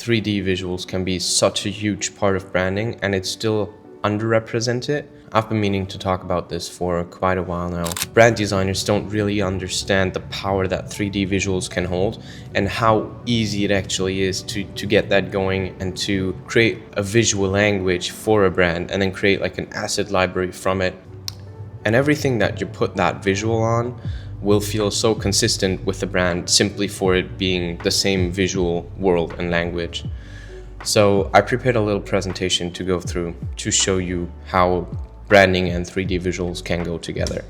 3D visuals can be such a huge part of branding, and it's still underrepresented. I've been meaning to talk about this for quite a while now. Brand designers don't really understand the power that 3D visuals can hold and how easy it actually is to get that going and to create a visual language for a brand and then create like an asset library from it. And everything that you put that visual on will feel so consistent with the brand simply for it being the same visual world and language. So I prepared a little presentation to go through to show you how branding and 3D visuals can go together.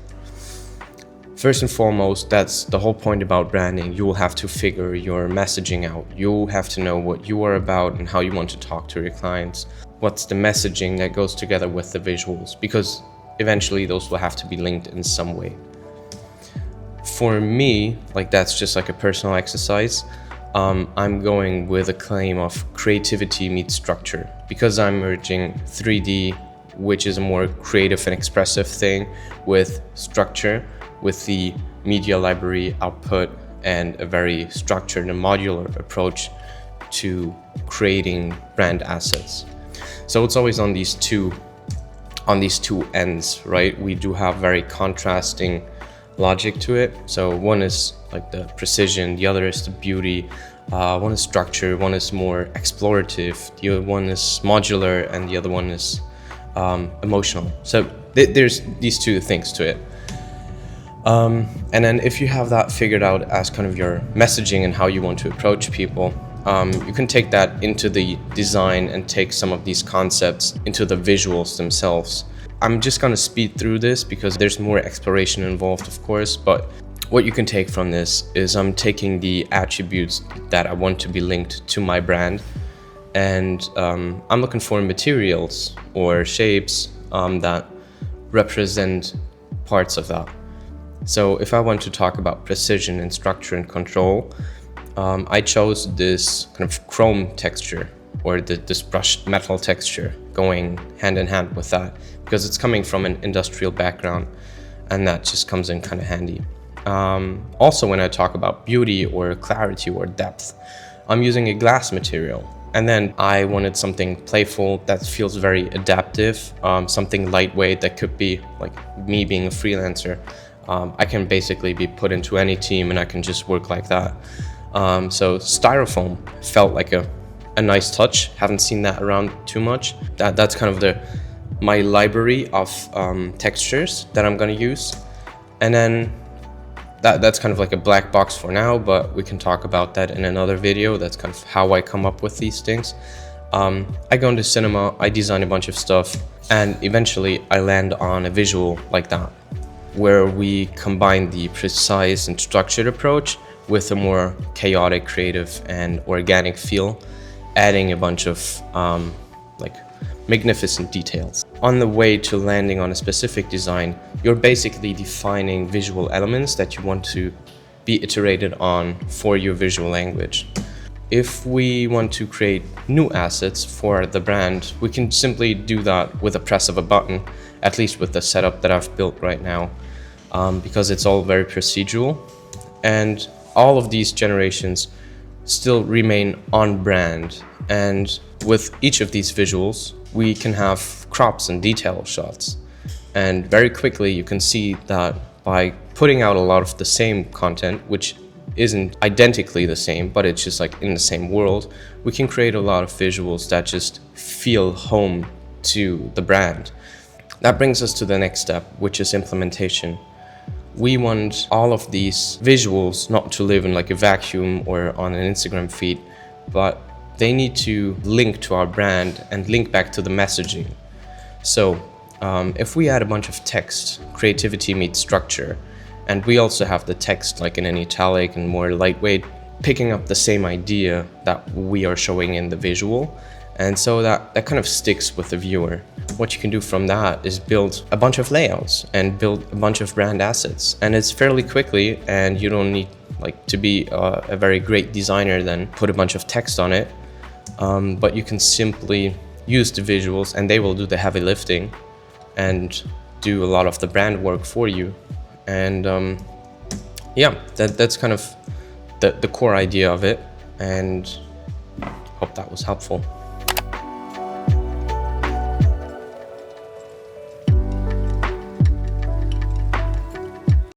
First and foremost, that's the whole point about branding. You will have to figure your messaging out. You'll have to know what you are about and how you want to talk to your clients. What's the messaging that goes together with the visuals? Because eventually those will have to be linked in some way. For me, like that's just like a personal exercise. I'm going with a claim of creativity meets structure because I'm merging 3D, which is a more creative and expressive thing, with structure, with the media library output and a very structured and modular approach to creating brand assets. So it's always on these two ends, right? We do have very contrasting logic to it. So one is like the precision, the other is the beauty, one is structure, one is more explorative, the other one is modular, and the other one is emotional. So there's these two things to it. And then if you have that figured out as kind of your messaging and how you want to approach people, you can take that into the design and take some of these concepts into the visuals themselves. I'm just going to speed through this because there's more exploration involved, of course, but what you can take from this is I'm taking the attributes that I want to be linked to my brand, and I'm looking for materials or shapes that represent parts of that. So if I want to talk about precision and structure and control, I chose this kind of chrome texture or this brushed metal texture going hand in hand with that because it's coming from an industrial background and that just comes in kind of handy. Also, when I talk about beauty or clarity or depth, I'm using a glass material. And then I wanted something playful that feels very adaptive, something lightweight that could be like me being a freelancer. I can basically be put into any team and I can just work like that. So styrofoam felt like a nice touch. Haven't seen that around too much. That's kind of my library of textures that I'm going to use. And then that's kind of like a black box for now, but we can talk about that in another video. That's kind of how I come up with these things. I go into cinema, I design a bunch of stuff, and eventually I land on a visual like that, where we combine the precise and structured approach with a more chaotic, creative, and organic feel, adding a bunch of like magnificent details. On the way to landing on a specific design, you're basically defining visual elements that you want to be iterated on for your visual language. If we want to create new assets for the brand, we can simply do that with a press of a button, at least with the setup that I've built right now, because it's all very procedural. And all of these generations still remain on brand. And with each of these visuals, we can have crops and detail shots. And very quickly, you can see that by putting out a lot of the same content, which isn't identically the same, but it's just like in the same world, we can create a lot of visuals that just feel home to the brand. That brings us to the next step, which is implementation. We want all of these visuals not to live in like a vacuum or on an Instagram feed, but they need to link to our brand and link back to the messaging. So if we add a bunch of text, creativity meets structure, and we also have the text like in an italic and more lightweight, picking up the same idea that we are showing in the visual. And so that kind of sticks with the viewer. What you can do from that is build a bunch of layouts and build a bunch of brand assets. And it's fairly quickly, and you don't need like to be a very great designer then put a bunch of text on it. But you can simply use the visuals and they will do the heavy lifting and do a lot of the brand work for you. And yeah, that's kind of the core idea of it. And Hope that was helpful.